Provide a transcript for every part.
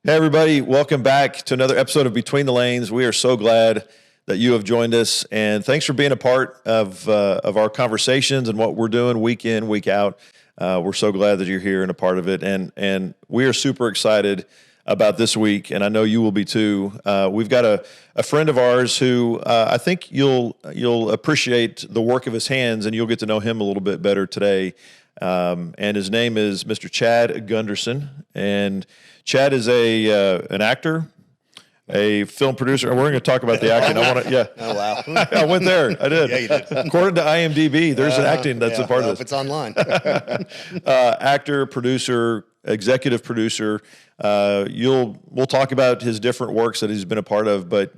Hey, everybody. Welcome back to another episode of Between the Lanes. We are so glad that you have joined us, and thanks for being a part of our conversations and what we're doing week in, week out. We're so glad that you're here and a part of it, and we are super excited about this week, and I know you will be too. We've got a friend of ours who I think you'll appreciate the work of his hands, and you'll get to know him a little bit better today. And his name is Mr. Chad Gundersen, and Chad is an actor, a film producer, and we're going to talk about the acting. Oh, wow. I went there. I did. Yeah, you did. According to IMDb, there's an acting that's a part of this. It's online. Actor, producer, executive producer. We'll talk about his different works that he's been a part of, but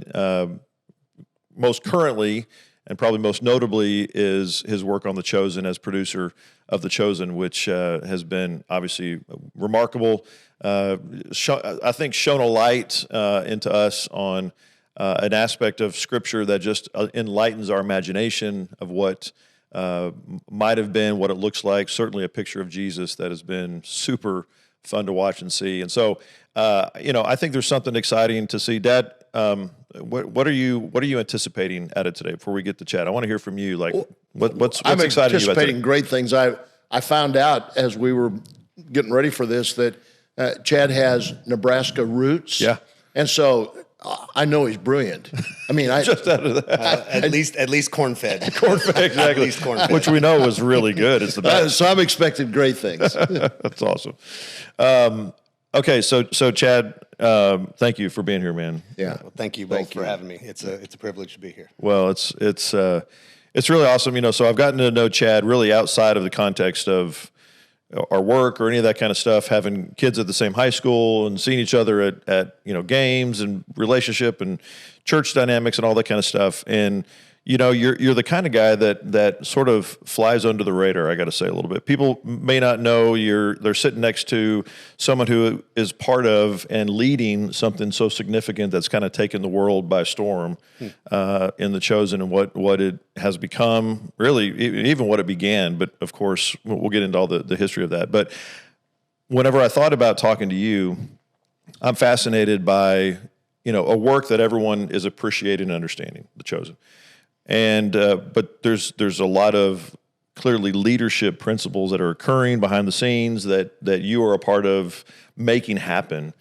most currently, and probably most notably, is his work on The Chosen as producer of The Chosen, which has been obviously remarkable. I think shown a light into us on an aspect of Scripture that just enlightens our imagination of what might have been, what it looks like. Certainly a picture of Jesus that has been super fun to watch and see. And so, I think there's something exciting to see. Dad, what are you anticipating out of today before we get to Chad? I want to hear from you. Like, what's I'm exciting you about today? anticipating great things. I found out as we were getting ready for this that Chad has Nebraska roots. Yeah. And so I know he's brilliant. I mean, Just out of that. At least corn-fed. Corn-fed, exactly. At least corn-fed. Which we know was really good. It's the best. so I'm expecting great things. That's awesome. Okay, so Chad, thank you for being here, man. Yeah. Well, thank you both for having me. It's a privilege to be here. Well, it's really awesome. So I've gotten to know Chad really outside of the context of our work or any of that kind of stuff, having kids at the same high school and seeing each other at games and relationship and church dynamics and all that kind of stuff. And you're the kind of guy that sort of flies under the radar, I got to say a little bit. People may not know they're sitting next to someone who is part of and leading something so significant that's kind of taken the world by storm in The Chosen and what it has become, really, even what it began. But of course, we'll get into all the history of that. But whenever I thought about talking to you, I'm fascinated by, a work that everyone is appreciating and understanding, The Chosen. And but there's a lot of clearly leadership principles that are occurring behind the scenes that you are a part of making happen.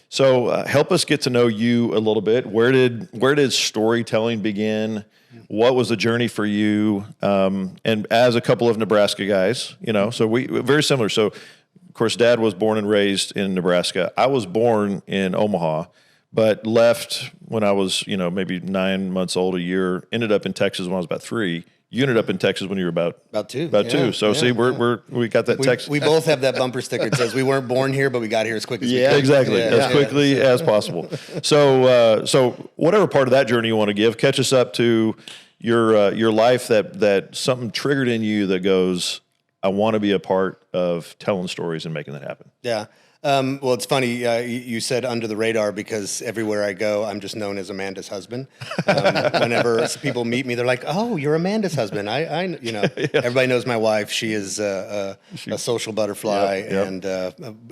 So help us get to know you a little bit. Where did storytelling begin? What was the journey for you? And as a couple of Nebraska guys, so we very similar. So of course, Dad was born and raised in Nebraska. I was born in Omaha, but left when I was, maybe 9 months old, a year. Ended up in Texas when I was about 3. You ended up in Texas when you were about 2. About 2. So see, we got that Texas. We both have that bumper sticker that says we weren't born here, but we got here as quick as we Yeah, could. Exactly, as quickly as possible. So whatever part of that journey you want to give, catch us up to your life that something triggered in you that goes, I want to be a part of telling stories and making that happen. Yeah. Well, it's funny. You said under the radar because everywhere I go, I'm just known as Amanda's husband. Whenever people meet me, they're like, "Oh, you're Amanda's husband." Everybody knows my wife. She is a social butterfly and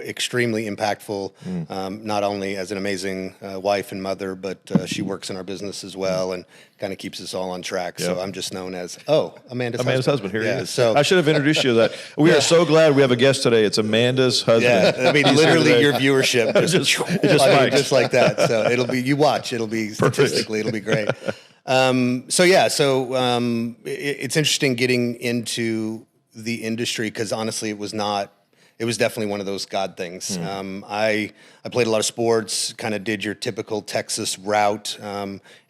extremely impactful. Not only as an amazing wife and mother, but she works in our business as well and kind of keeps us all on track. So I'm just known as Amanda's husband. Here he is. So I should have introduced you to that. We are so glad we have a guest today. It's Amanda's husband. Yeah, I mean, literally your viewership just like that. So it'll be statistically, it'll be great. It's interesting getting into the industry because honestly, it was definitely one of those God things. I played a lot of sports, kind of did your typical Texas route,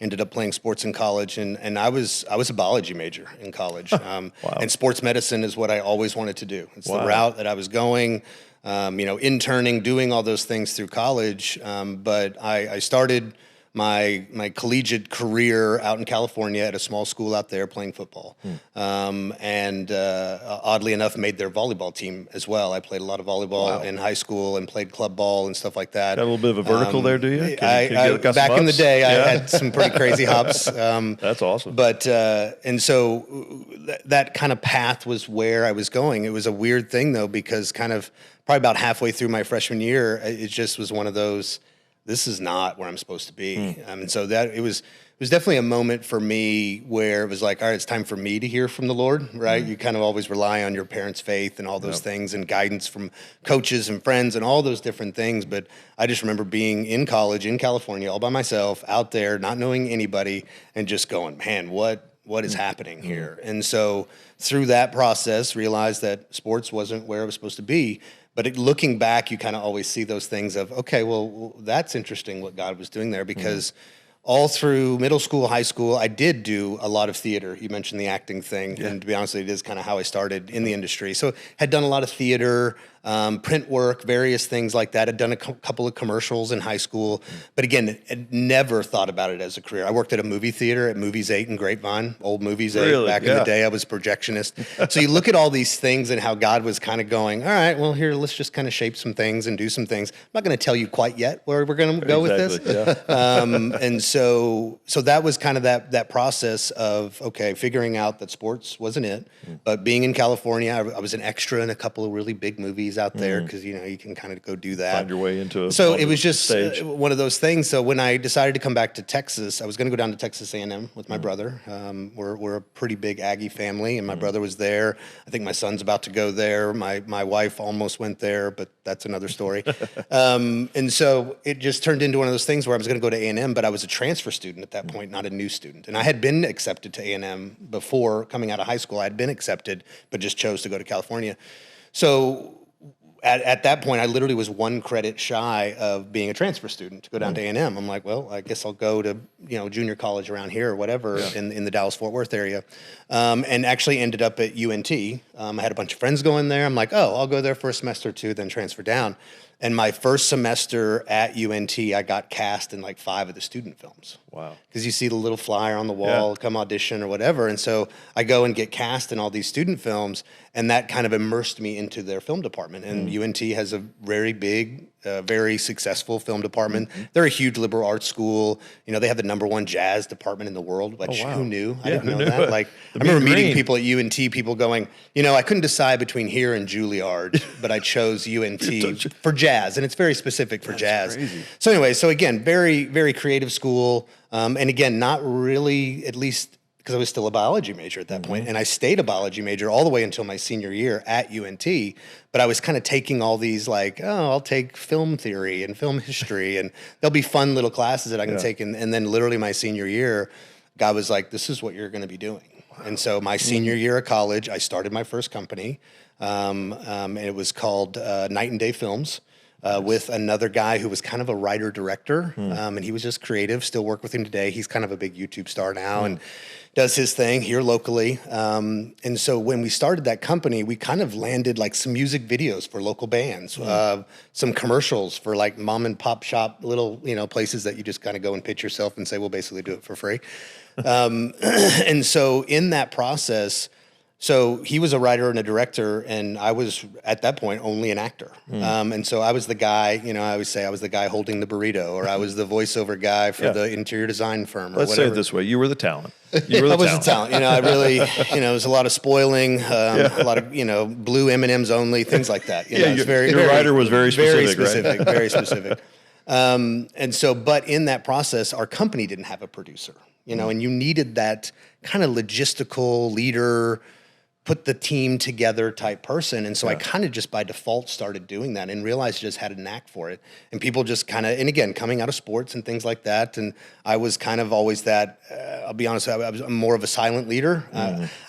ended up playing sports in college, and I was a biology major in college. Wow. And sports medicine is what I always wanted to do. It's the route that I was going. Interning, doing all those things through college. But I started my collegiate career out in California at a small school out there playing football. And oddly enough, made their volleyball team as well. I played a lot of volleyball in high school and played club ball and stuff like that. Got a little bit of a vertical there, do you? Back in the day, I had some pretty crazy hops. That's awesome. But, and so that kind of path was where I was going. It was a weird thing though, because kind of probably about halfway through my freshman year, it just was one of those, this is not where I'm supposed to be. And so that it was definitely a moment for me where it was like, all right, it's time for me to hear from the Lord, right? You kind of always rely on your parents' faith and all those things and guidance from coaches and friends and all those different things. But I just remember being in college in California all by myself out there, not knowing anybody and just going, man, what is happening here? And so through that process, realized that sports wasn't where it was supposed to be. But looking back, you kind of always see those things of, okay, well, that's interesting what God was doing there, because all through middle school, high school, I did do a lot of theater. You mentioned the acting thing, and to be honest, it is kind of how I started in the industry. So had done a lot of theater, print work, various things like that. I'd done a couple of commercials in high school, but again, I'd never thought about it as a career. I worked at a movie theater at Movies 8 in Grapevine, old Movies 8 back in the day. I was a projectionist. So you look at all these things and how God was kind of going, all right, well, here, let's just kind of shape some things and do some things. I'm not going to tell you quite yet where we're going to go with this. And so that was kind of that process of, okay, figuring out that sports wasn't it, but being in California, I was an extra in a couple of really big movies out there because, you can kind of go do that. Find your way into a So it was just one of those things. So when I decided to come back to Texas, I was going to go down to Texas A&M with my brother. We're a pretty big Aggie family, and my brother was there. I think my son's about to go there. My wife almost went there, but that's another story. And so it just turned into one of those things where I was going to go to A&M, but I was a transfer student at that point, not a new student. And I had been accepted to A&M before coming out of high school. I had been accepted, but just chose to go to California. So at that point, I literally was one credit shy of being a transfer student to go down to A&M. I'm like, well, I guess I'll go to junior college around here or whatever in the Dallas-Fort Worth area, and actually ended up at UNT. I had a bunch of friends going there. I'm like, oh, I'll go there for a semester or two, then transfer down. And my first semester at UNT, I got cast in like 5 of the student films. Wow. Because you see the little flyer on the wall, come audition or whatever. And so I go and get cast in all these student films, and that kind of immersed me into their film department. And UNT has a very big, very successful film department. They're a huge liberal arts school. They have the #1 jazz department in the world, which who knew? I didn't know that. Like, I remember meeting people at UNT, people going, I couldn't decide between here and Juilliard, but I chose UNT for jazz, and it's very specific for jazz. Crazy. So anyway, again, very, very creative school. And again, not really, at least because I was still a biology major at that point, and I stayed a biology major all the way until my senior year at UNT. But I was kind of taking all these I'll take film theory and film history, and there'll be fun little classes that I can take. And then literally my senior year, God was like, this is what you're going to be doing. Wow. And so my senior year of college, I started my first company. And it was called Night and Day Films. With another guy who was kind of a writer-director, and he was just creative, still work with him today. He's kind of a big YouTube star now and does his thing here locally. And so when we started that company, we kind of landed like some music videos for local bands, some commercials for like mom and pop shop little, places that you just kind of go and pitch yourself and say, we'll basically do it for free. And so in that process, so he was a writer and a director, and I was, at that point, only an actor. And so I was the guy, I always say I was the guy holding the burrito, or I was the voiceover guy for the interior design firm, or Let's whatever. say it this way. You were the talent. I was the talent. I really, it was a lot of spoiling, a lot of, blue M&Ms only, things like that. Your writer was very specific, right? Very specific. And so, but in that process, our company didn't have a producer, and you needed that kind of logistical leader, put the team together type person. And so I kind of just by default started doing that and realized I just had a knack for it. And people just kind of, and again, coming out of sports and things like that. And I was kind of always that, I'll be honest, I'm more of a silent leader.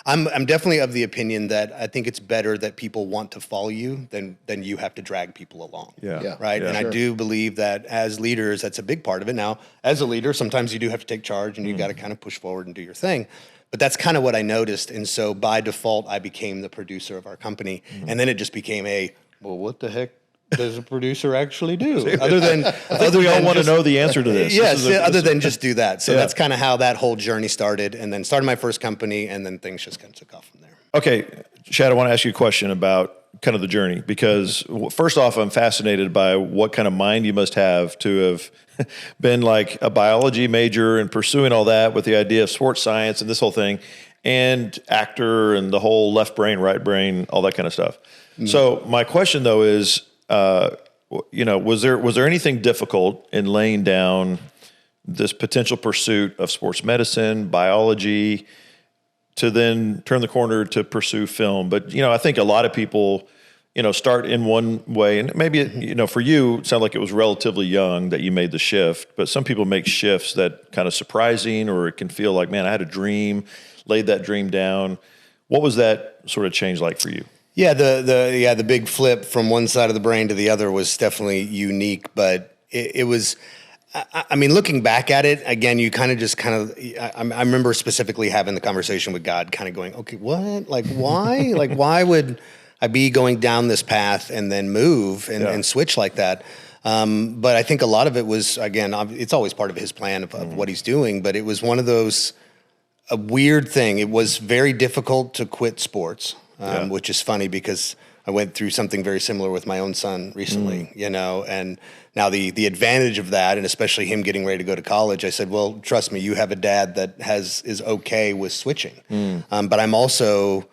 I'm definitely of the opinion that I think it's better that people want to follow you than you have to drag people along. Right. And I do believe that as leaders, that's a big part of it. Now, as a leader, sometimes you do have to take charge and you got to kind of push forward and do your thing. But that's kind of what I noticed. And so by default, I became the producer of our company. And then it just became well, what the heck does a producer actually do? Other than we all want to know the answer to this. Yes, other than just do that. So that's kind of how that whole journey started. And then started my first company, and then things just kind of took off from there. Okay, Chad, I want to ask you a question about kind of the journey, because first off, I'm fascinated by what kind of mind you must have to have been like a biology major and pursuing all that with the idea of sports science and this whole thing, and actor and the whole left brain, right brain, all that kind of stuff. So my question though is, was there anything difficult in laying down this potential pursuit of sports medicine, biology, to then turn the corner to pursue film? But, I think a lot of people, start in one way, and maybe, for you, it sounded like it was relatively young that you made the shift, but some people make shifts that kind of surprising, or it can feel like, man, I had a dream, laid that dream down. What was that sort of change like for you? Yeah, the big flip from one side of the brain to the other was definitely unique, but it was, I mean, looking back at it, again, you I remember specifically having the conversation with God, kind of going, okay, what? Like, why? Like, why would I be going down this path and then move and switch like that? But I think a lot of it was, again, it's always part of his plan of what he's doing, but it was one of those, a weird thing. It was very difficult to quit sports, which is funny because I went through something very similar with my own son recently, and now the advantage of that, and especially him getting ready to go to college, I said, well, trust me, you have a dad that is okay with switching. But I'm also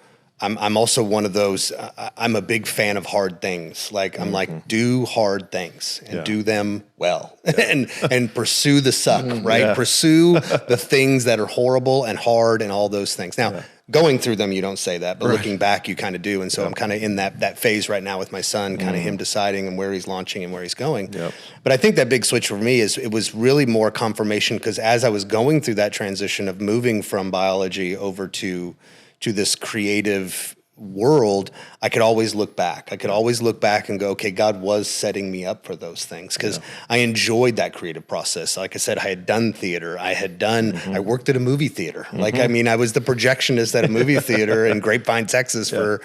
one of those, I'm a big fan of hard things. Like, I'm like, do hard things and do them well and pursue the suck, right? Yeah. Pursue the things that are horrible and hard and all those things. Now, going through them, you don't say that, but looking back, you kind of do. And so I'm kind of in that phase right now with my son, kind of him deciding and where he's launching and where he's going. Yep. But I think that big switch for me it was really more confirmation, because as I was going through that transition of moving from biology over to this creative world, I could always look back. I could always look back and go, okay, God was setting me up for those things, because I enjoyed that creative process. Like I said, I had done theater. I worked at a movie theater. Like, I mean, I was the projectionist at a movie theater in Grapevine, Texas for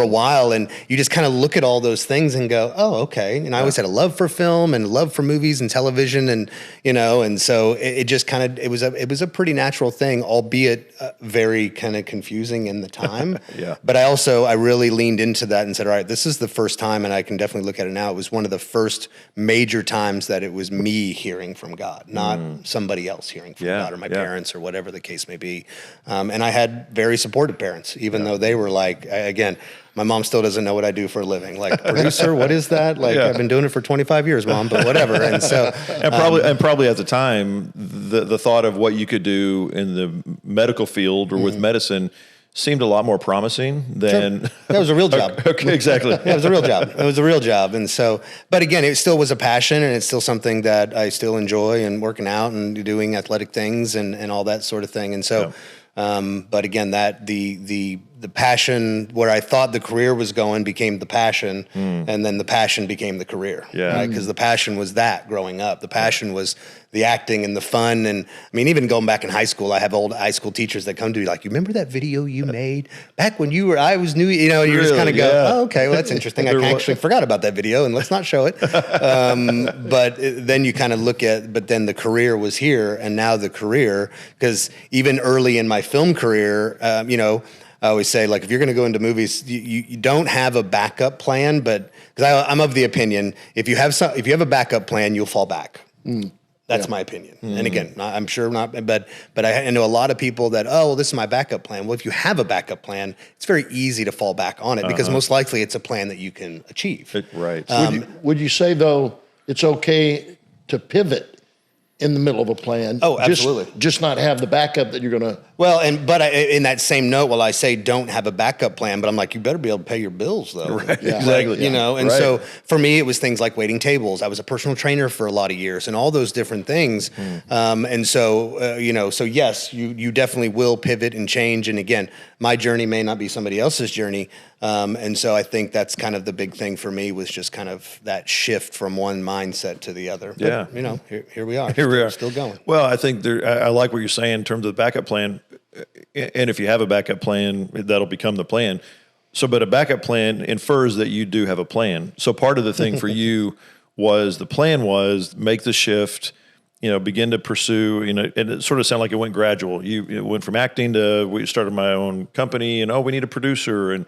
a while. And you just kind of look at all those things and go, oh, okay. And I always had a love for film and love for movies and television, and, and so it just kind of, it was a pretty natural thing, albeit very kind of confusing in the time. But I really leaned into that and said, all right, this is the first time, and I can definitely look at it now, it was one of the first major times that it was me hearing from God, not somebody else hearing from God, or my parents, or whatever the case may be. And I had very supportive parents, even though they were like, again, my mom still doesn't know what I do for a living. Like, producer, what is that? Like, I've been doing it for 25 years, Mom, but whatever. And so, and probably at the time, the thought of what you could do in the medical field or with medicine seemed a lot more promising than... Sure. That was a real job. Okay, exactly. It was a real job. It was a real job. And so, but again, it still was a passion, and it's still something that I still enjoy, and working out and doing athletic things and all that sort of thing. And so, but again, that the passion, where I thought the career was going, became the passion, and then the passion became the career. Right? Because the passion was that growing up. The passion was the acting and the fun. And I mean, even going back in high school, I have old high school teachers that come to me like, you remember that video you made back when I was new, you really? just kind of go, oh, okay, well, that's interesting. I actually forgot about that video, and let's not show it. But then you kind of look at, but then the career was here, and now the career, because even early in my film career, I always say, like, if you're going to go into movies, you don't have a backup plan, but because I'm of the opinion, if you have a backup plan, you'll fall back. That's my opinion. And again, I'm sure not, but I know a lot of people that, oh, well, this is my backup plan. Well, if you have a backup plan, it's very easy to fall back on it, because most likely it's a plan that you can achieve. Right. Would you say, though, it's okay to pivot in the middle of a plan? Oh, absolutely. Just not have the backup that you're going to... Well, in that same note, I say don't have a backup plan, but I'm like, you better be able to pay your bills, though. Right. Yeah. Exactly. And so for me, it was things like waiting tables. I was a personal trainer for a lot of years, and all those different things. And so, so yes, you definitely will pivot and change. And again, my journey may not be somebody else's journey. And so I think that's kind of the big thing for me, was just kind of that shift from one mindset to the other. But, here we are. Here we are. Still going. Well, I think I like what you're saying in terms of the backup plan. And if you have a backup plan, that'll become the plan. So, but a backup plan infers that you do have a plan. So part of the thing for you was, the plan was make the shift, begin to pursue, and it sort of sounded like it went gradual. You went from acting to, we started my own company, and we need a producer. And,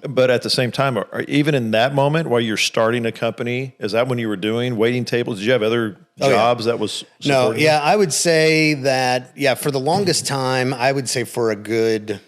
but at the same time, even in that moment while you're starting a company, is that when you were doing waiting tables? Did you have other jobs that was supporting you? I would say that, for the longest time, I would say for a good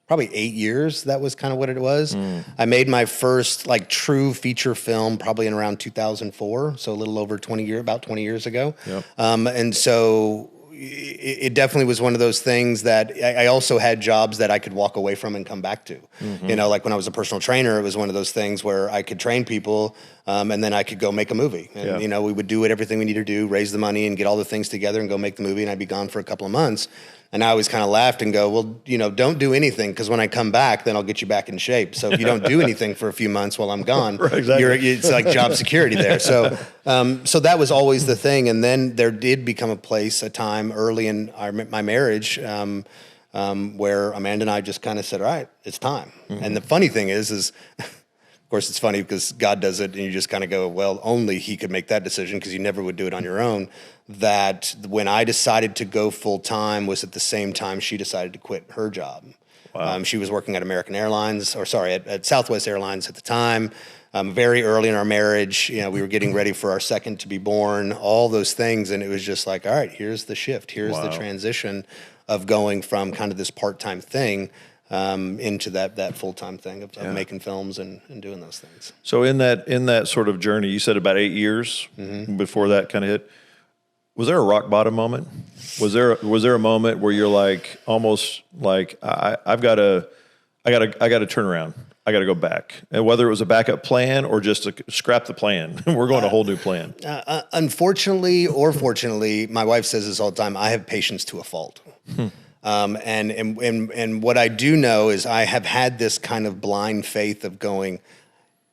probably 8 years. That was kind of what it was. I made my first like true feature film probably in around 2004. So a little over about 20 years ago. Yep. And so it definitely was one of those things that I also had jobs that I could walk away from and come back to. You know, like when I was a personal trainer, it was one of those things where I could train people and then I could go make a movie. And, you know, we would do everything we needed to do, raise the money and get all the things together and go make the movie. And I'd be gone for a couple of months. And I always kind of laughed and go, well, you know, don't do anything because when I come back, then I'll get you back in shape. So if you don't do anything for a few months while I'm gone, Right, exactly. it's like job security there. So so that was always the thing. And then there did become a time early in my marriage where Amanda and I just kind of said, all right, it's time. And the funny thing is of course, it's funny because God does it and you just kind of go, well, only he could make that decision because you never would do it on your own. That when I decided to go full time was at the same time she decided to quit her job. Wow. She was working at at Southwest Airlines at the time. Very early in our marriage, you know, we were getting ready for our second to be born, all those things. And it was just like, all right, here's the shift. Here's the transition of going from kind of this part-time thing into that full-time thing of making films and doing those things. So in that sort of journey, you said about 8 years before that kind of hit. Was there a rock bottom moment? Was there a moment where you're like almost like I got to turn around. I got to go back. And whether it was a backup plan or just to scrap the plan, we're going a whole new plan. Unfortunately or fortunately, my wife says this all the time. I have patience to a fault. And what I do know is I have had this kind of blind faith of going,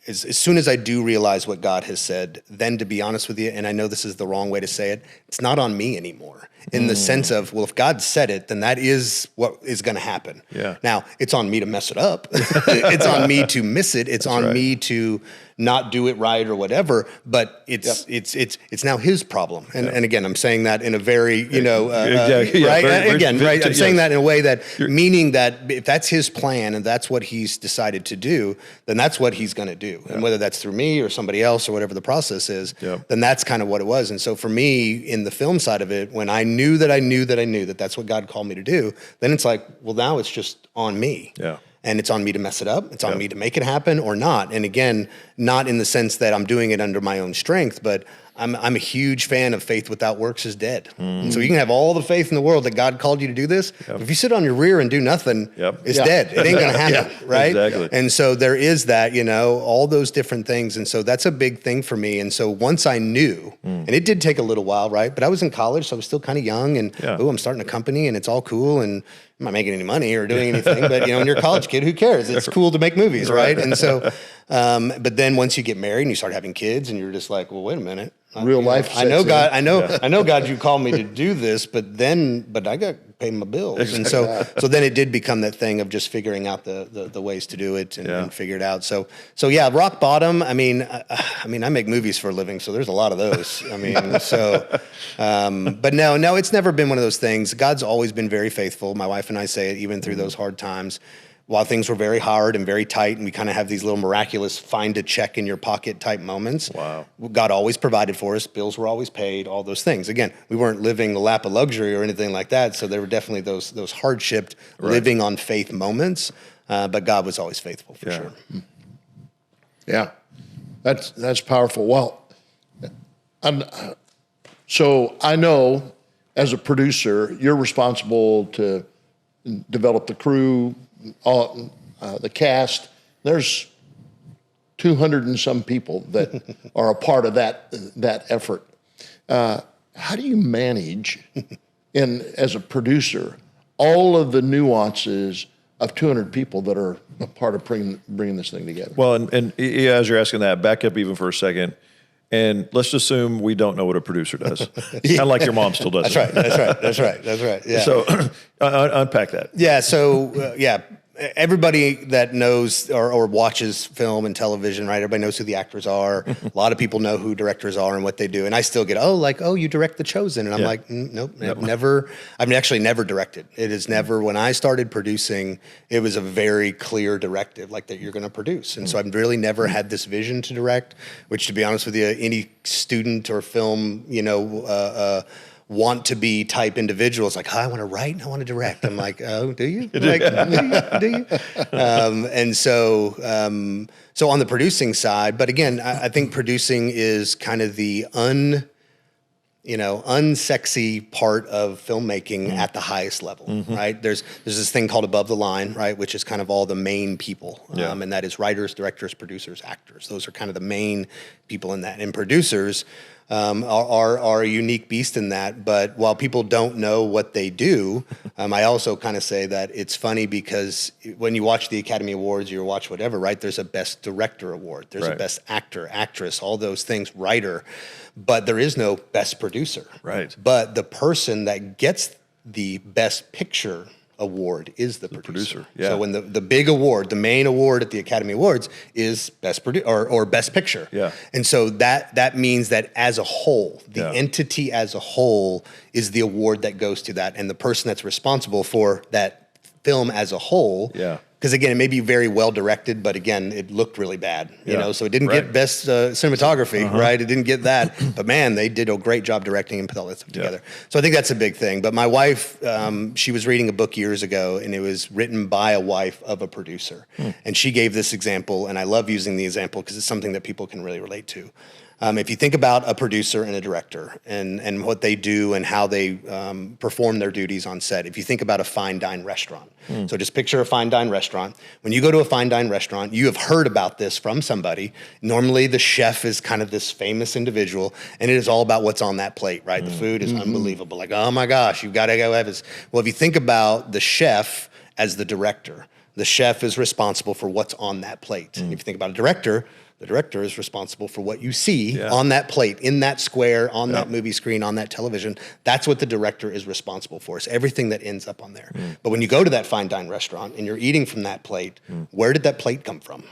as soon as I do realize what God has said, then to be honest with you, and I know this is the wrong way to say it, it's not on me anymore in the sense of, well, if God said it, then that is what is going to happen. Yeah. Now, it's on me to mess it up. It's on me to miss it. It's on me to not do it right or whatever, but it's now his problem. And again, I'm saying that in a very, right? I'm saying that in a way that, meaning that if that's his plan and that's what he's decided to do, then that's what he's going to do. And whether that's through me or somebody else or whatever the process is, then that's kind of what it was. And so for me, in the film side of it, when I knew that that's what God called me to do, then it's like, well, now it's just on me. Yeah. And it's on me to mess it up. It's on me to make it happen or not. And again, not in the sense that I'm doing it under my own strength, but I'm a huge fan of faith without works is dead. So you can have all the faith in the world that God called you to do this. But if you sit on your rear and do nothing, it's dead. It ain't going to happen, right? Exactly. And so there is that, all those different things. And so that's a big thing for me. And so once I knew, and it did take a little while, right? But I was in college, so I was still kind of young and, I'm starting a company and it's all cool and I'm not making any money or doing anything, but when you're a college kid, who cares? It's cool to make movies, right? And so, but then once you get married and you start having kids and you're just like, well, wait a minute. Real life. I know God. I know God. You called me to do this, but I got to pay my bills, Exactly. and so then it did become that thing of just figuring out the ways to do it and figure it out. So yeah, rock bottom. I mean, I make movies for a living, so there's a lot of those. I mean, but no, it's never been one of those things. God's always been very faithful. My wife and I say it even through those hard times. While things were very hard and very tight, and we kind of have these little miraculous find a check in your pocket type moments. Wow. God always provided for us. Bills were always paid, all those things. Again, we weren't living the lap of luxury or anything like that. So there were definitely those hardship living on faith moments. But God was always faithful for sure. Yeah, that's powerful. Well, so I know as a producer, you're responsible to develop the crew, the cast. There's 200 and some people that are a part of that effort. How do you manage, as a producer, all of the nuances of 200 people that are a part of bringing this thing together? Well, and as you're asking that, back up even for a second. And let's just assume we don't know what a producer does. Kind of like your mom still does. That's right. Yeah. So unpack that. Yeah. So everybody that knows or watches film and television, right? Everybody knows who the actors are. A lot of people know who directors are and what they do. And I still get, you direct The Chosen. And I'm like, nope, never. I've actually never directed. It is never, when I started producing, it was a very clear directive, like that you're going to produce. And so I've really never had this vision to direct, which to be honest with you, any student or film, want to be type individuals, like, oh, I want to write and I want to direct. I'm like, oh, do you? Like, do you? And so on the producing side, but again, I think producing is kind of the unsexy part of filmmaking at the highest level, right? There's this thing called above the line, right, which is kind of all the main people, and that is writers, directors, producers, actors. Those are kind of the main people in that. And producers are a unique beast in that. But while people don't know what they do, I also kind of say that it's funny because when you watch the Academy Awards, you watch whatever, right? There's a Best Director award, there's a Best Actor, Actress, all those things, writer. But there is no best producer. Right. But the person that gets the best picture award is the producer. Yeah. So when the big award, the main award at the Academy Awards is best or best picture. Yeah. And so that means that as a whole, the entity as a whole is the award that goes to that, and the person that's responsible for that film as a whole. Yeah. Because again, it may be very well directed, but again, it looked really bad, so it didn't get best cinematography, right? It didn't get that, but man, they did a great job directing and put all that stuff together. So I think that's a big thing. But my wife, she was reading a book years ago, and it was written by a wife of a producer. And she gave this example, and I love using the example because it's something that people can really relate to. If you think about a producer and a director and what they do and how they perform their duties on set, if you think about a fine dine restaurant, so just picture a fine dine restaurant. When you go to a fine dine restaurant, you have heard about this from somebody. Normally the chef is kind of this famous individual, and it is all about what's on that plate, right? The food is unbelievable. Like, oh my gosh, you've got to go have this. Well, if you think about the chef as the director, the chef is responsible for what's on that plate. If you think about a director, the director is responsible for what you see on that plate, in that square, on that movie screen, on that television. That's what the director is responsible for. It's everything that ends up on there. But when you go to that fine dine restaurant and you're eating from that plate, where did that plate come from?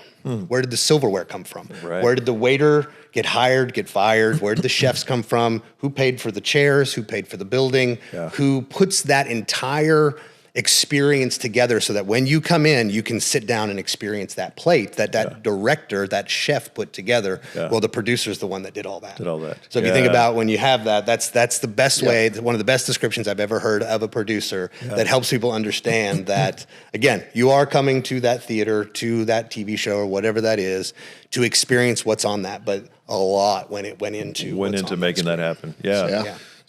Where did the silverware come from? Right. Where did the waiter get hired, get fired? Where did the chefs come from? Who paid for the chairs? Who paid for the building? Who puts that entire experience together so that when you come in, you can sit down and experience that plate that director, that chef put together. Well, the producer's the one that did all that. So if you think about when you have that, that's the best way, one of the best descriptions I've ever heard of a producer that helps people understand that, again, you are coming to that theater, to that TV show or whatever that is, to experience what's on that, but a lot went into making that happen.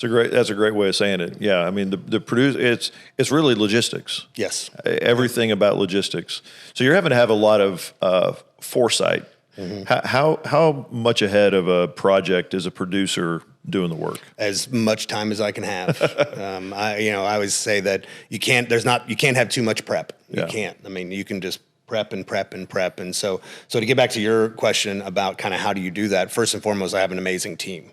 That's a great way of saying it. Yeah, I mean the produce. It's really logistics. Yes, everything about logistics. So you're having to have a lot of foresight. How much ahead of a project is a producer doing the work? As much time as I can have. I always say that you can't have too much prep. You can't. I mean, you can just prep. And so to get back to your question about kind of how do you do that, first and foremost, I have an amazing team.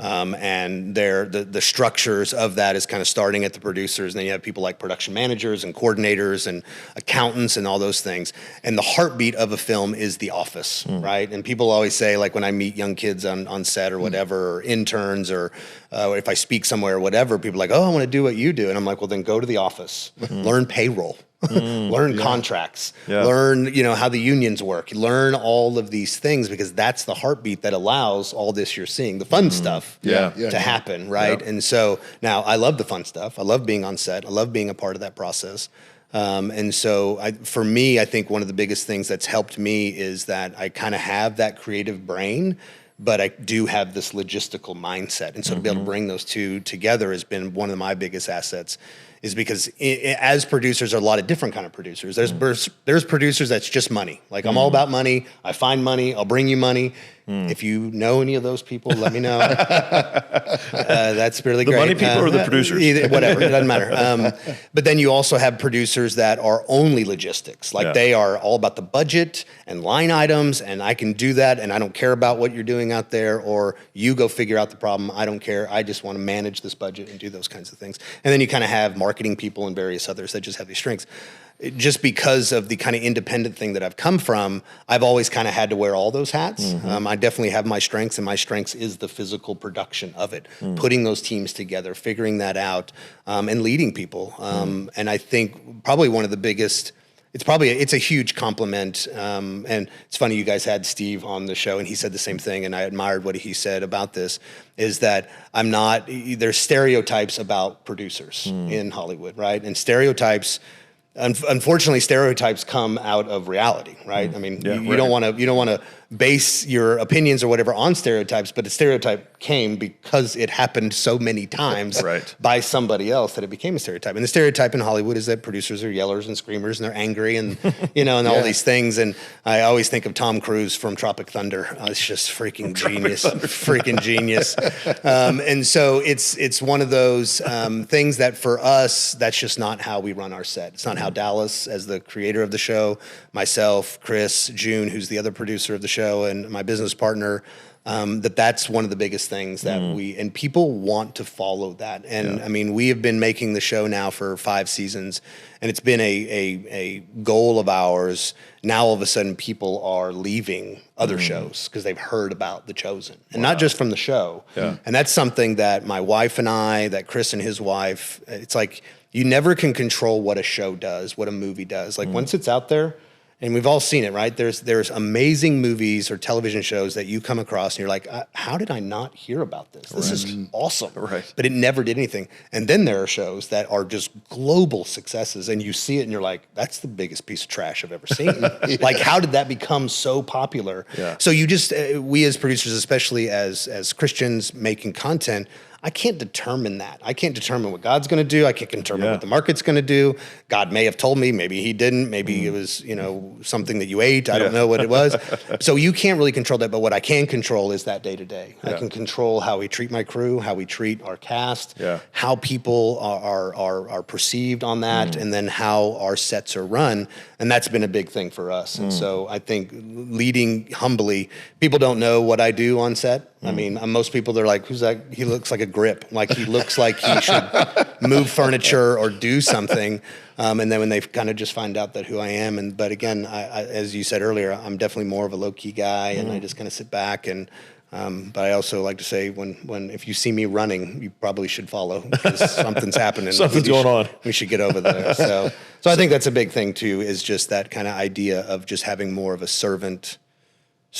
And the structures of that is kind of starting at the producers, and then you have people like production managers and coordinators and accountants and all those things. And the heartbeat of a film is the office, right? And people always say, like when I meet young kids on set or whatever, or interns, or if I speak somewhere or whatever, people are like, oh, I want to do what you do. And I'm like, well, then go to the office, learn payroll. Learn contracts, learn, how the unions work, learn all of these things, because that's the heartbeat that allows all this you're seeing, the fun stuff to happen, right? And so now I love the fun stuff. I love being on set. I love being a part of that process. And so for me, I think one of the biggest things that's helped me is that I kind of have that creative brain, but I do have this logistical mindset. And so to be able to bring those two together has been one of my biggest assets, is because as producers, there are a lot of different kind of producers. There's producers that's just money. Like, I'm all about money. I find money. I'll bring you money. If you know any of those people, let me know. That's really great. The money people or the producers? Whatever, it doesn't matter. But then you also have producers that are only logistics. Like they are all about the budget and line items, and I can do that, and I don't care about what you're doing out there, or you go figure out the problem. I don't care. I just want to manage this budget and do those kinds of things. And then you kind of have marketing people and various others that just have these strengths. Just because of the kind of independent thing that I've come from, I've always kind of had to wear all those hats. I definitely have my strengths, and my strengths is the physical production of it, putting those teams together, figuring that out, and leading people. And I think probably one of the biggest it's a huge compliment. And it's funny, you guys had Steve on the show and he said the same thing. And I admired what he said about this, is that there's stereotypes about producers in Hollywood, right? And stereotypes, unfortunately, stereotypes come out of reality, right? I mean, you don't want to base your opinions or whatever on stereotypes, but a stereotype came because it happened so many times by somebody else that it became a stereotype. And the stereotype in Hollywood is that producers are yellers and screamers and they're angry and and all these things. And I always think of Tom Cruise from Tropic Thunder. It's just freaking genius, freaking genius. And so it's one of those things that for us, that's just not how we run our set. It's not how Dallas, as the creator of the show, myself, Chris, June, who's the other producer of the show, and my business partner, that's one of the biggest things that and people want to follow that. And I mean, we have been making the show now for 5 seasons, and it's been a goal of ours. Now all of a sudden people are leaving other shows because they've heard about The Chosen, and not just from the show. And that's something that my wife and I, that Chris and his wife, it's like, you never can control what a show does, what a movie does. Like once it's out there, and we've all seen it, right? There's amazing movies or television shows that you come across and you're like, how did I not hear about this? This is awesome. But it never did anything. And then there are shows that are just global successes and you see it and you're like, that's the biggest piece of trash I've ever seen. Like, how did that become so popular? So you just, we as producers, especially as Christians making content, I can't determine that. I can't determine what God's going to do. I can't determine what the market's going to do. God may have told me, maybe he didn't. Maybe it was, something that you ate. I don't know what it was. So you can't really control that. But what I can control is that day to day. I can control how we treat my crew, how we treat our cast, how people are perceived on that, and then how our sets are run. And that's been a big thing for us. And so I think leading humbly, people don't know what I do on set. I mean, most people, they're like, who's that? He looks like a grip. Like he looks like he should move furniture or do something. And then when they kind of just find out that who I am. But again, I, as you said earlier, I'm definitely more of a low key guy and I just kind of sit back and, but I also like to say if you see me running, you probably should follow because something's happening. Something's going on. We should get over there. So I think that's a big thing too, is just that kind of idea of just having more of a servant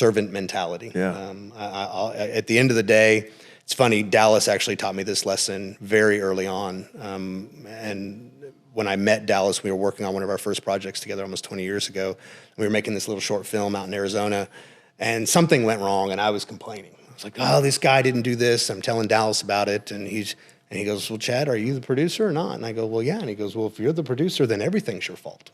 mentality. At the end of the day, it's funny, Dallas actually taught me this lesson very early on. And when I met Dallas, we were working on one of our first projects together almost 20 years ago. We were making this little short film out in Arizona, and something went wrong, and I was complaining. I was like, oh, this guy didn't do this. I'm telling Dallas about it, and he goes, well, Chad, are you the producer or not? And I go, well, yeah. And he goes, well, if you're the producer, then everything's your fault.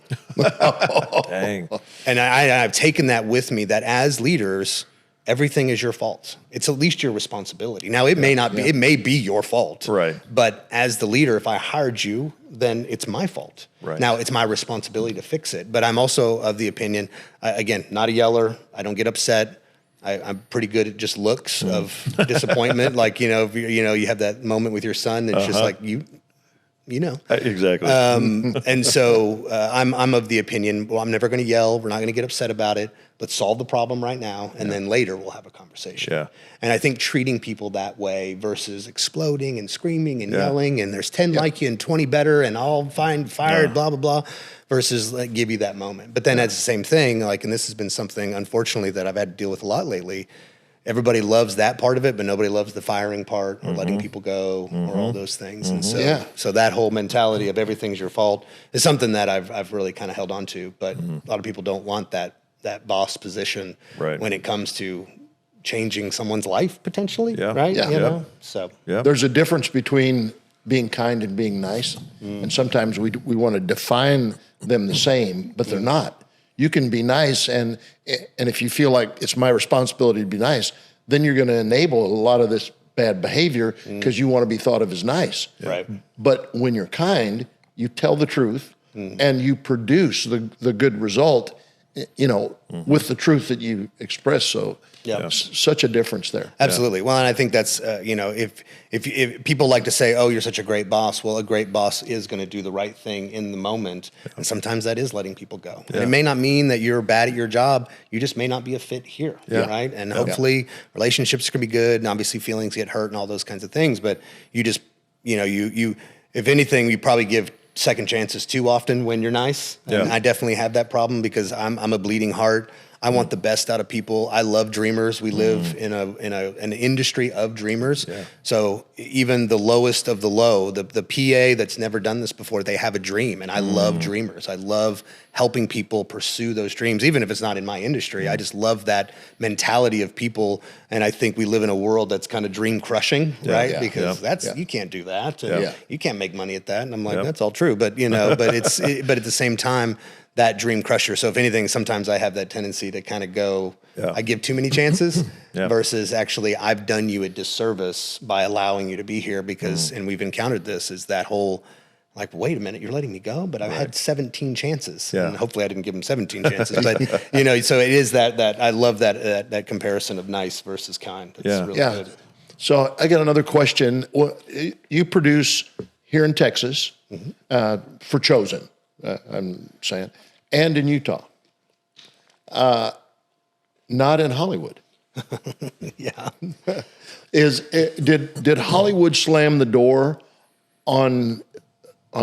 Dang. And I've taken that with me, that as leaders, everything is your fault. It's at least your responsibility. Now, it may not be, it may be your fault. Right. But as the leader, if I hired you, then it's my fault. Right. Now, it's my responsibility to fix it. But I'm also of the opinion, again, not a yeller. I don't get upset. I'm pretty good at just looks of disappointment. Like, you have that moment with your son. It's just like, Exactly. And so I'm of the opinion, well, I'm never going to yell. We're not going to get upset about it. Let's solve the problem right now. And then later we'll have a conversation. Yeah. And I think treating people that way versus exploding and screaming and yelling and there's 10 like you and 20 better and all fired, blah, blah, blah, versus like, give you that moment. But then it's the same thing. Like, and this has been something, unfortunately, that I've had to deal with a lot lately. Everybody loves that part of it, but nobody loves the firing part or letting people go or all those things. And so that whole mentality of everything's your fault is something that I've really kind of held on to. But a lot of people don't want that boss position when it comes to changing someone's life potentially, right? Yeah. So there's a difference between being kind and being nice, and sometimes we want to define them the same, but they're not. You can be nice, and if you feel like it's my responsibility to be nice, then you're going to enable a lot of this bad behavior because you want to be thought of as nice. Right. But when you're kind, you tell the truth, and you produce the good result, with the truth that you express. So such a difference there. Absolutely. Well, and I think that's, if people like to say, oh, you're such a great boss, well, a great boss is going to do the right thing in the moment. And sometimes that is letting people go. And it may not mean that you're bad at your job. You just may not be a fit here. Right. And hopefully relationships can be good. And obviously feelings get hurt and all those kinds of things. But you just, if anything, you probably give second chances too often when you're nice. And Yeah. I definitely have that problem because I'm a bleeding heart. I want the best out of people. I love dreamers. We live in an industry of dreamers. Yeah. So even the lowest of the low, the PA that's never done this before, they have a dream, and I love dreamers. I love helping people pursue those dreams, even if it's not in my industry. I just love that mentality of people, and I think we live in a world that's kind of dream crushing, right? Yeah. Because that's Yeah. you can't do that. And Yeah. you can't make money at that. And I'm like, Yep. that's all true, but but but at the same time, that dream crusher. So if anything, sometimes I have that tendency to kind of go, Yeah. I give too many chances Yeah. versus actually I've done you a disservice by allowing you to be here because, and we've encountered this, is that whole, like, wait a minute, you're letting me go, but I've had 17 chances. Yeah. And hopefully I didn't give them 17 chances, but so it is that I love that comparison of nice versus kind. That's Yeah. really Yeah. good. So I got another question. Well, you produce here in Texas for Chosen, I'm saying, and in Utah. Not in Hollywood. Yeah. Did Hollywood slam the door on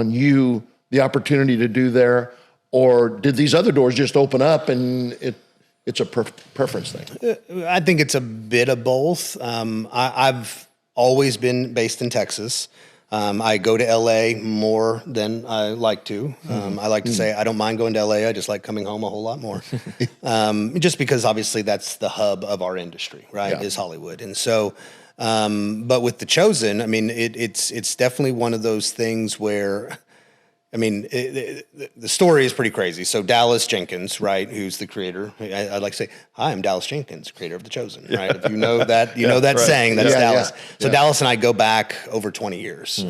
you the opportunity to do there, or did these other doors just open up and it's a preference thing? I think it's a bit of both. I've always been based in Texas. I go to LA more than I like to. I like to say I don't mind going to LA. I just like coming home a whole lot more. Just because obviously that's the hub of our industry, right? Yeah. Is Hollywood. And so, but with The Chosen, I mean, it's definitely one of those things where, I mean, the story is pretty crazy. So Dallas Jenkins, right, who's the creator? I'd like to say, "Hi, I'm Dallas Jenkins, creator of The Chosen." Right? If you know that, you know that right. saying. That's Yeah, Dallas. yeah, So yeah. Dallas and I go back over 20 years.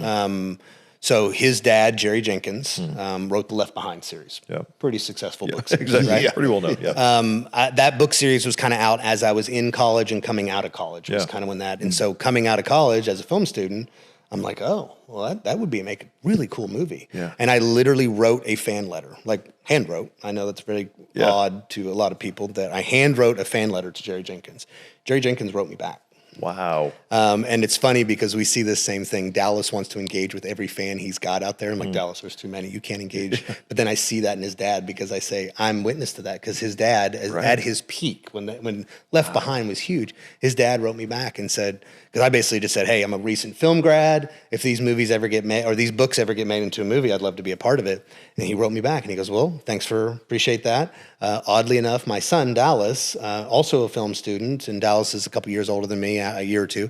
So his dad, Jerry Jenkins, wrote the Left Behind series. Yeah. Pretty successful book series, Exactly. right? Yeah. Pretty well known. Yeah. That book series was kind of out as I was in college and coming out of college was Yeah. kind of when that. And so coming out of college as a film student, I'm like, oh, well, that would make a really cool movie. Yeah. And I literally wrote a fan letter, like hand wrote. I know that's very Yeah. odd to a lot of people that I hand wrote a fan letter to Jerry Jenkins. Jerry Jenkins wrote me back. Wow. And it's funny because we see this same thing. Dallas wants to engage with every fan he's got out there. I'm like, Dallas, there's too many. You can't engage. But then I see that in his dad because I say, I'm witness to that because his dad, at his peak, when Left Behind was huge, his dad wrote me back and said, because I basically just said, hey, I'm a recent film grad. If these movies ever get made or these books ever get made into a movie, I'd love to be a part of it. And he wrote me back and he goes, well, appreciate that. Oddly enough, my son, Dallas, also a film student, and Dallas is a couple years older than me, a year or two.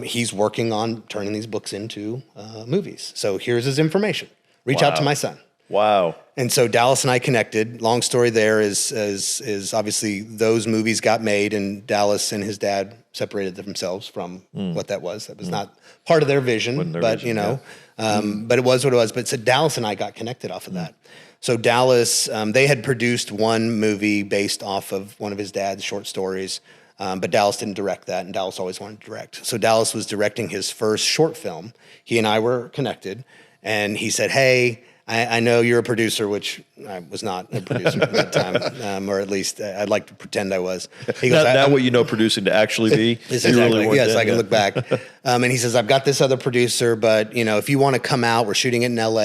He's working on turning these books into movies. So here's his information. Reach out to my son. Wow. And so Dallas and I connected. Long story there is obviously those movies got made, and Dallas and his dad separated themselves from what that was. That was not part of their vision, but but it was what it was. But so Dallas and I got connected off of that. So Dallas, they had produced one movie based off of one of his dad's short stories. But Dallas didn't direct that, and Dallas always wanted to direct. So Dallas was directing his first short film. He and I were connected, and he said, hey, I know you're a producer, which I was not a producer at that time, or at least I'd like to pretend I was. He goes, Now what you know producing to actually be. Yes, you exactly. weren't Yes, then, I can yeah. look back. And he says, I've got this other producer, but if you want to come out, we're shooting it in LA.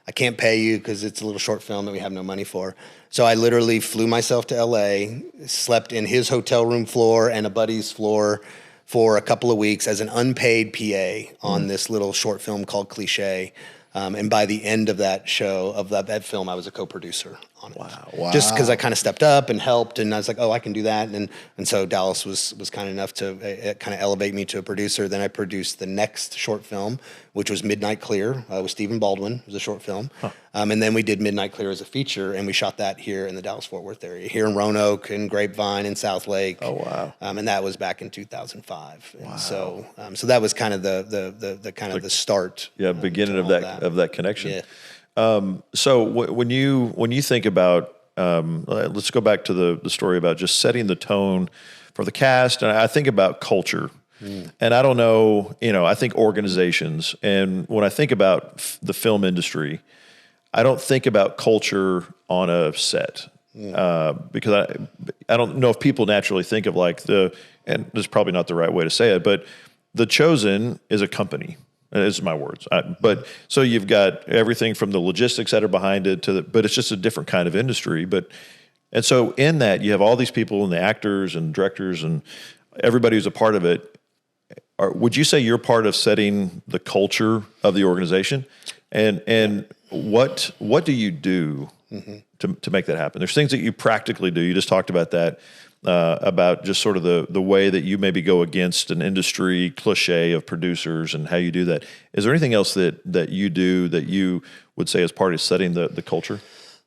I can't pay you because it's a little short film that we have no money for. So I literally flew myself to LA, slept in his hotel room floor and a buddy's floor for a couple of weeks as an unpaid PA on this little short film called Cliche. And by the end of that show, of that film, I was a co-producer on it. Wow. Just because I kind of stepped up and helped, and I was like, oh, I can do that. And so Dallas was kind enough to kind of elevate me to a producer. Then I produced the next short film, which was Midnight Clear with Stephen Baldwin. It was a short film. And then we did Midnight Clear as a feature, and we shot that here in the Dallas-Fort Worth area, here in Roanoke, in Grapevine, in South Lake. Oh, wow. And that was back in 2005. Wow. And so that was kind of the kind of the start. Yeah, beginning to of all that connection. Yeah. So when you think about, let's go back to the story about just setting the tone for the cast, and I think about culture, and I don't know, I think organizations, and when I think about the film industry, I don't think about culture on a set because I don't know if people naturally think of and this is probably not the right way to say it, but The Chosen is a company. It's my words. But so you've got everything from the logistics that are behind it but it's just a different kind of industry. And so in that, you have all these people and the actors and directors and everybody who's a part of it. Would you say you're part of setting the culture of the organization? And what do you do to make that happen? There's things that you practically do. You just talked about that, about just sort of the way that you maybe go against an industry cliche of producers and how you do that. Is there anything else that you do that you would say is part of setting the culture?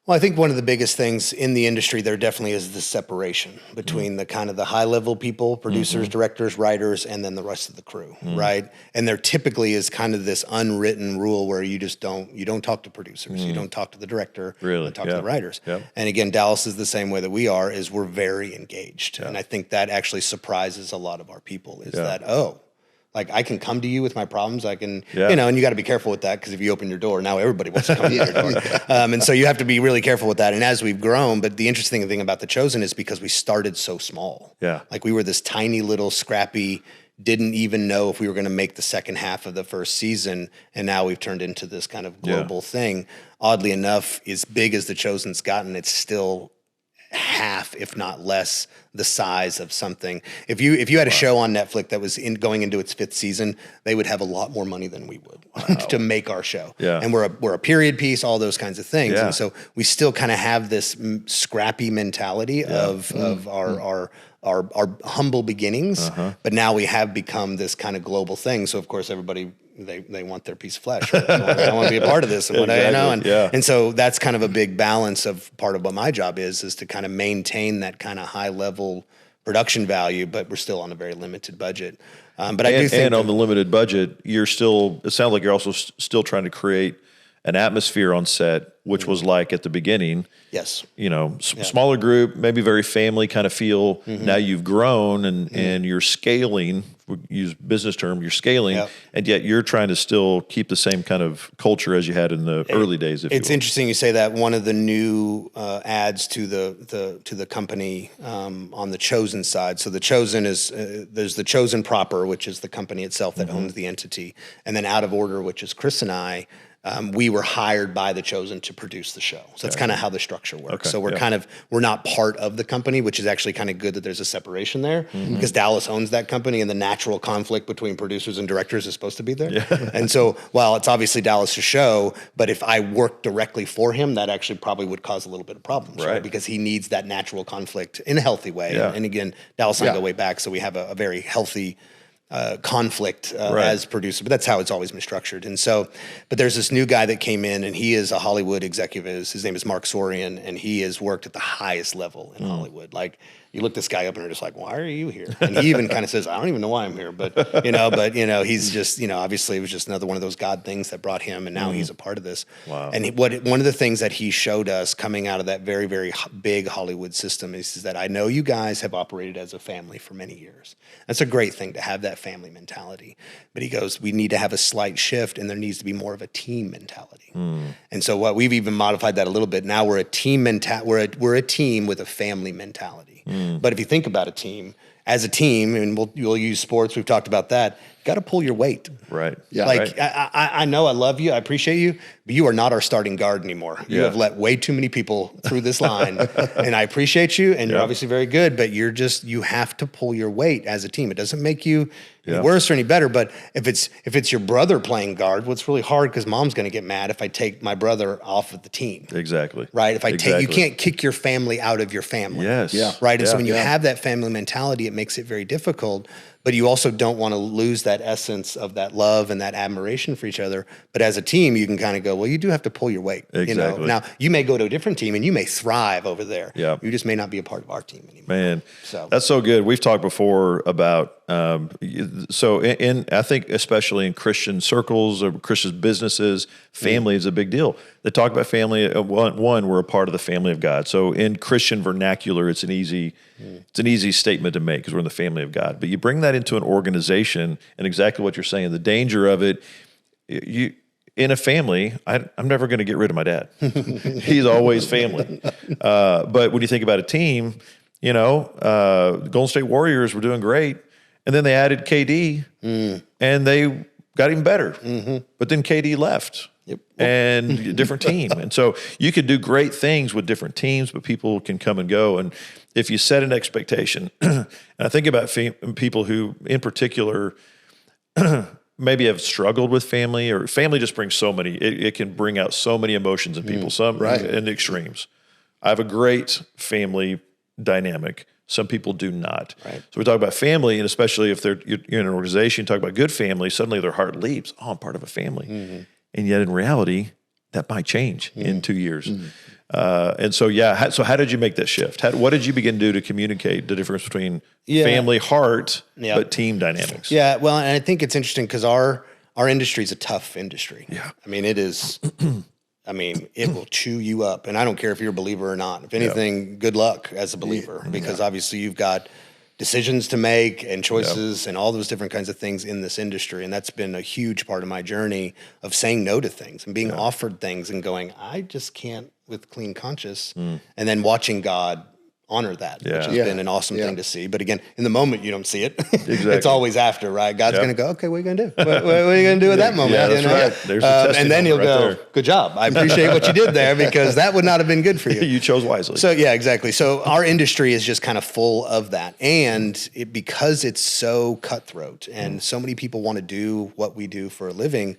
Well, I think one of the biggest things in the industry, there definitely is the separation between the kind of the high level people, producers, directors, writers, and then the rest of the crew, right? And there typically is kind of this unwritten rule where you don't talk to producers, you don't talk to the director, you don't talk to the writers. Yep. And again, Dallas is the same way that we are, is we're very engaged. And I think that actually surprises a lot of our people is that, like I can come to you with my problems. I can, and you got to be careful with that because if you open your door, now everybody wants to come to your door. And so you have to be really careful with that. And as we've grown, but the interesting thing about The Chosen is because we started so small. Yeah. Like we were this tiny little scrappy, didn't even know if we were going to make the second half of the first season. And now we've turned into this kind of global thing. Oddly enough, as big as The Chosen's gotten, it's still half, if not less, the size of something. If you had a show on Netflix that was going into its 5th season, they would have a lot more money than we would to make our show. Yeah. And we're a period piece, all those kinds of things. Yeah. And so we still kind of have this scrappy mentality of our humble beginnings, but now we have become this kind of global thing. So of course everybody they want their piece of flesh. I want to be a part of this, and and so that's kind of a big balance of part of what my job is to kind of maintain that kind of high level production value, but we're still on a very limited budget. But I do think, and on the limited budget, it sounds like you're also still trying to create an atmosphere on set, which was like at the beginning. Yes. Smaller group, maybe very family kind of feel. Now you've grown and you're scaling, we use business term, you're scaling, and yet you're trying to still keep the same kind of culture as you had in the early days. It's interesting you say that. One of the new ads to the company on the Chosen side. So the Chosen is, there's the Chosen proper, which is the company itself that owns the entity, and then Out of Order, which is Chris and I. We were hired by the Chosen to produce the show. So that's kind of how the structure works. Okay. So we're not part of the company, which is actually kind of good that there's a separation there because Dallas owns that company and the natural conflict between producers and directors is supposed to be there. Yeah. And so while it's obviously Dallas' show, but if I worked directly for him, that actually probably would cause a little bit of problems, right? Because he needs that natural conflict in a healthy way. Yeah. And again, Dallas and I go way back, so we have a very healthy conflict as producer, but that's how it's always been structured. And so, but there's this new guy that came in and he is a Hollywood executive. His name is Mark Sorian, and he has worked at the highest level in Hollywood. Like you look this guy up and you're just like, why are you here? And he even kind of says, I don't even know why I'm here, but he's just, obviously it was just another one of those God things that brought him, and now he's a part of this. Wow. And one of the things that he showed us coming out of that very, very big Hollywood system is that I know you guys have operated as a family for many years. That's a great thing to have that family mentality. But he goes, we need to have a slight shift, and there needs to be more of a team mentality. And so what we've even modified that a little bit. Now we're a team we're a team with a family mentality. But if you think about a team, as a team, and we'll use sports, we've talked about that, you got to pull your weight. Right. Yeah. Like, right. I know I love you, I appreciate you, but you are not our starting guard anymore. You have let way too many people through this line, and I appreciate you, and you're obviously very good, but you have to pull your weight as a team. It doesn't make you any worse or any better, but if it's your brother playing guard, well, it's really hard because mom's going to get mad if I take my brother off of the team. Exactly. Right? If I take, you can't kick your family out of your family. Yes. Yeah. Right? And so when you have that family mentality, it makes it very difficult. But you also don't want to lose that essence of that love and that admiration for each other. But as a team, you can kind of go, well, you do have to pull your weight. Exactly. Now, you may go to a different team and you may thrive over there. Yeah. You just may not be a part of our team anymore. Man, that's so good. We've talked before about, I think especially in Christian circles or Christian businesses, family is a big deal. They talk about family. One, we're a part of the family of God. So in Christian vernacular, it's an easy statement to make because we're in the family of God. But you bring that into an organization, and exactly what you're saying, the danger of it, in a family, I'm never going to get rid of my dad. He's always family. But when you think about a team, the Golden State Warriors were doing great, and then they added KD, and they got even better. But then KD left. And a different team. And so you could do great things with different teams, but people can come and go. And if you set an expectation, and I think about people who in particular maybe have struggled with family, or family just brings so many, it can bring out so many emotions in people, some in the extremes. I have a great family dynamic. Some people do not. Right. So we talk about family, and especially if you're in an organization, talk about good family, suddenly their heart leaps. Oh, I'm part of a family. And yet in reality, that might change in 2 years. And so, so how did you make that shift? What did you begin to do to communicate the difference between family heart, but team dynamics? Yeah, well, and I think it's interesting because our industry is a tough industry. Yeah. I mean, it is, it will chew you up. And I don't care if you're a believer or not. If anything, good luck as a believer, because obviously you've got decisions to make and choices and all those different kinds of things in this industry. And that's been a huge part of my journey of saying no to things and being offered things and going, I just can't with clean conscience. And then watching God honor that, which has been an awesome thing to see. But again, in the moment, you don't see it. Exactly. It's always after, right? God's going to go, okay, what are you going to do? What are you going to do at that moment? Yeah, that's right. There's a testimony and then he'll go, there. good job. I appreciate what you did there, because that would not have been good for you. You chose wisely. So yeah, exactly. So our industry is just kind of full of that. And because it's so cutthroat and so many people want to do what we do for a living,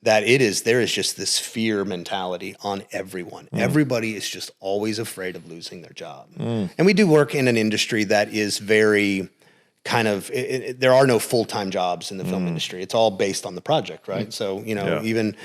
that there is just this fear mentality on everyone. Everybody is just always afraid of losing their job. And we do work in an industry that is very kind of, there are no full-time jobs in the film industry. It's all based on the project, right? So, even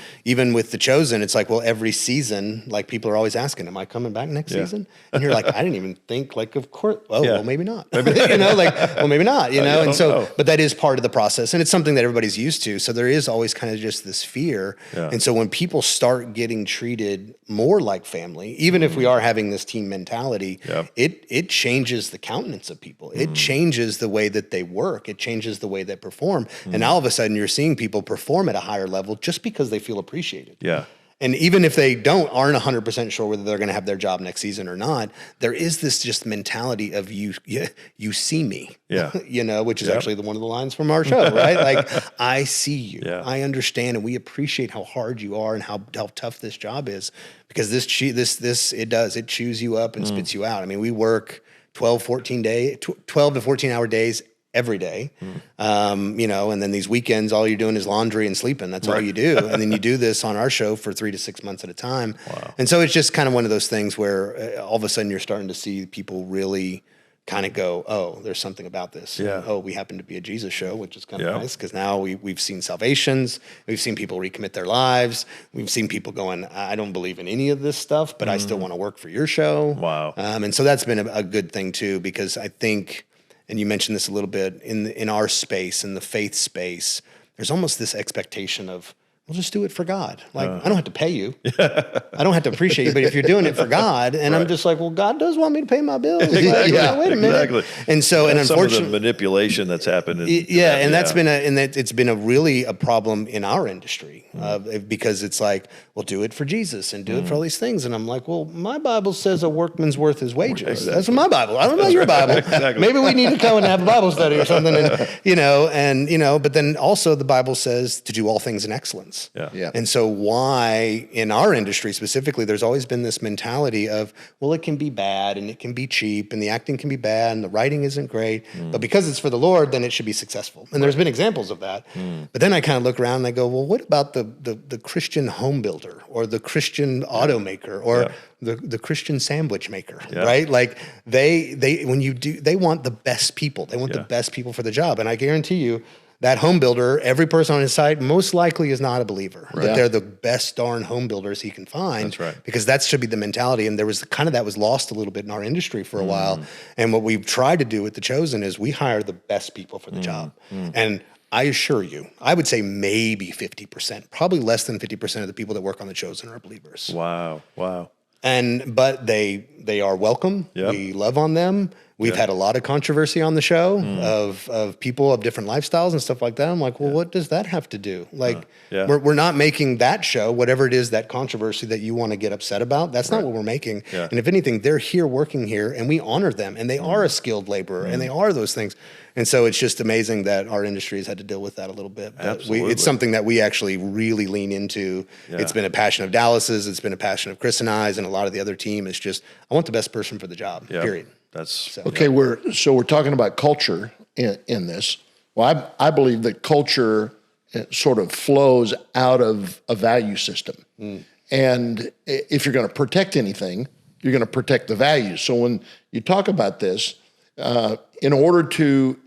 with The Chosen, it's like, well, every season, like people are always asking, am I coming back next season? And you're like, I didn't even think, like, of course, well, maybe not. Maybe not, And so, but that is part of the process, and it's something that everybody's used to. So there is always kind of just this fear. And so when people start getting treated more like family, even if we are having this team mentality, it changes the countenance of people. It changes the way that they work. It changes the way they perform. And now all of a sudden you're seeing people perform at a higher level just because they feel appreciated. Yeah. And even if they aren't 100% sure whether they're going to have their job next season or not, there is this just mentality of you see me, which is actually one of the lines from our show, right? Like, I see you, I understand, and we appreciate how hard you are and how tough this job is, because this it chews you up and spits you out. I mean, we work 12 to 14 hour days every day, and then these weekends, all you're doing is laundry and sleeping. That's all you do. And then you do this on our show for 3 to 6 months at a time. Wow. And so it's just kind of one of those things where all of a sudden you're starting to see people really kind of go, oh, there's something about this. Yeah. Oh, we happen to be a Jesus show, which is kind of nice, because now we've seen salvations. We've seen people recommit their lives. We've seen people going, I don't believe in any of this stuff, but I still want to work for your show. Wow. And so that's been a good thing too, because I think, and you mentioned this a little bit, in our space, in the faith space, there's almost this expectation of, well, just do it for God. Like, I don't have to pay you. I don't have to appreciate you, but if you're doing it for God, and I'm just like, well, God does want me to pay my bills. Exactly. Like, wait a minute. Exactly. And so, and unfortunately, some of the manipulation that's happened. It's been a problem in our industry, because it's like, well, do it for Jesus and do it for all these things. And I'm like, well, my Bible says a workman's worth his wages. Exactly. That's my Bible. I don't know your Bible. Exactly. Maybe we need to go and have a Bible study or something. And, but then also the Bible says to do all things in excellence. Yeah. And so why in our industry specifically, there's always been this mentality of, well, it can be bad and it can be cheap and the acting can be bad and the writing isn't great, but because it's for the Lord, then it should be successful. And there's been examples of that. But then I kind of look around and I go, well, what about the Christian home builder or the Christian automaker or the Christian sandwich maker, right? Like they want the best people. They want the best people for the job. And I guarantee you, that home builder, every person on his site most likely is not a believer, but they're the best darn home builders he can find. That's right. Because that should be the mentality. And there was kind of that was lost a little bit in our industry for a while. And what we've tried to do with The Chosen is we hire the best people for the job. And I assure you, I would say maybe 50%, probably less than 50% of the people that work on The Chosen are believers. Wow. But they they are welcome. Yep. We love on them. We've had a lot of controversy on the show of people of different lifestyles and stuff like that. I'm like, well, what does that have to do? Like, we're not making that show, whatever it is, that controversy that you want to get upset about. That's not what we're making. Yeah. And if anything, they're here working here, and we honor them, and they are a skilled laborer, and they are those things. And so it's just amazing that our industry has had to deal with that a little bit. But it's something that we actually really lean into. Yeah. It's been a passion of Dallas's. It's been a passion of Chris and I's, and a lot of the other team. It's just, I want the best person for the job, period. Okay. We're talking about culture in this. Well, I believe that culture sort of flows out of a value system. And if you're going to protect anything, you're going to protect the values. So when you talk about this, in order to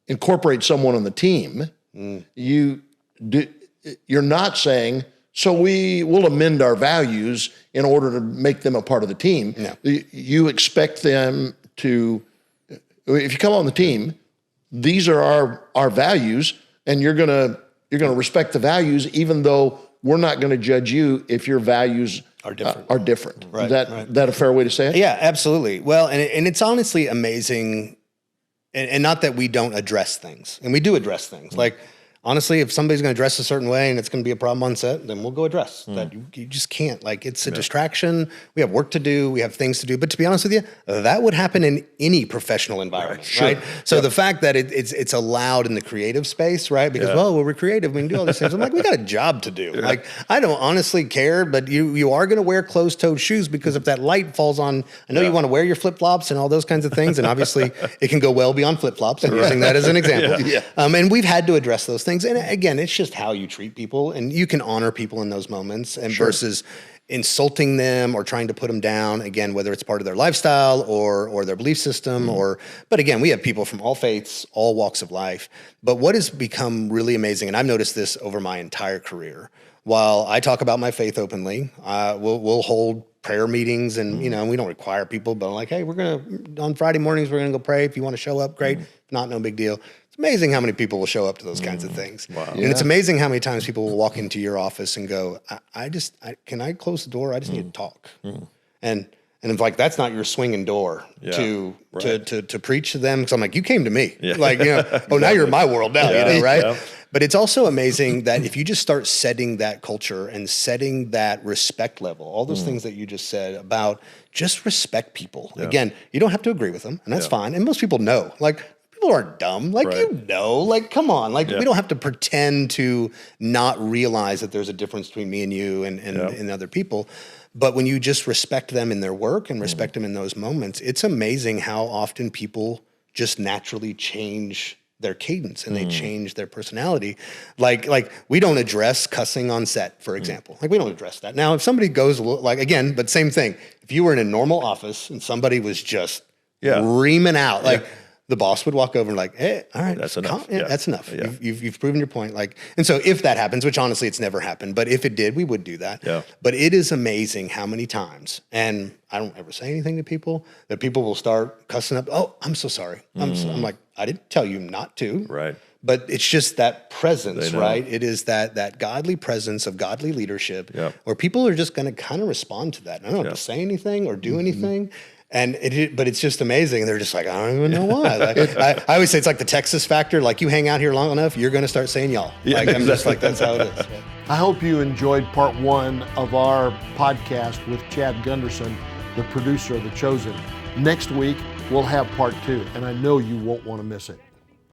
incorporate someone on the team, you're not saying, so we'll amend our values in order to make them a part of the team. No. You expect them to, if you come on the team, these are our values, and you're gonna respect the values, even though we're not going to judge you if your values are different. Right, is that a fair way to say it? Yeah, absolutely. Well, and it's honestly amazing, and not that we don't address things, and we do address things. Like, honestly, if somebody's going to dress a certain way and it's going to be a problem on set, then we'll go address that. You just can't. Like, it's a distraction. We have work to do. We have things to do. But to be honest with you, that would happen in any professional environment, right? So the fact that it's allowed in the creative space, right? Because, we're creative. We can do all these things. I'm like, we got a job to do. Like, I don't honestly care, but you are going to wear closed-toed shoes, because if that light falls on, I know you want to wear your flip-flops and all those kinds of things, and obviously it can go well beyond flip-flops. I'm using that as an example. And we've had to address those things. And again, it's just how you treat people, and you can honor people in those moments, and versus insulting them or trying to put them down, again, whether it's part of their lifestyle or their belief system, but again, we have people from all faiths, all walks of life. But what has become really amazing, and I've noticed this over my entire career, while I talk about my faith openly, we'll hold prayer meetings, and we don't require people, but I'm like, hey, on Friday mornings, we're gonna go pray. If you want to show up, great. If not, no big deal. Amazing how many people will show up to those kinds of things. Wow. And it's amazing how many times people will walk into your office and go, can I close the door? I just need to talk. And it's like, that's not your swinging door to preach to them. Because I'm like, you came to me. Like, now you're in my world now, right? Yeah. But it's also amazing that if you just start setting that culture and setting that respect level, all those things that you just said about just respect people. Again, you don't have to agree with them, and that's fine. And most people know, like, people aren't dumb. Like, like, come on. Like, we don't have to pretend to not realize that there's a difference between me and you and other people. But when you just respect them in their work and respect them in those moments, it's amazing how often people just naturally change their cadence and they change their personality. Like we don't address cussing on set, for example. Like, we don't address that. Now, if somebody goes, like, again, but same thing. If you were in a normal office and somebody was just reaming out, like, the boss would walk over and like, hey, all right, that's enough. That's enough. Yeah. You've proven your point. Like, and so if that happens, which honestly it's never happened, but if it did, we would do that. Yeah. But it is amazing how many times, and I don't ever say anything to people, that people will start cussing up. Oh, I'm so sorry. I'm like, I didn't tell you not to. Right. But it's just that presence, right? It is that godly presence of godly leadership where people are just going to kind of respond to that. I don't have to say anything or do anything. But it's just amazing. They're just like, I don't even know why. Like, I always say it's like the Texas factor. Like, you hang out here long enough, you're going to start saying y'all. I'm just like, that's how it is. I hope you enjoyed part 1 of our podcast with Chad Gundersen, the producer of The Chosen. Next week, we'll have part 2, and I know you won't want to miss it.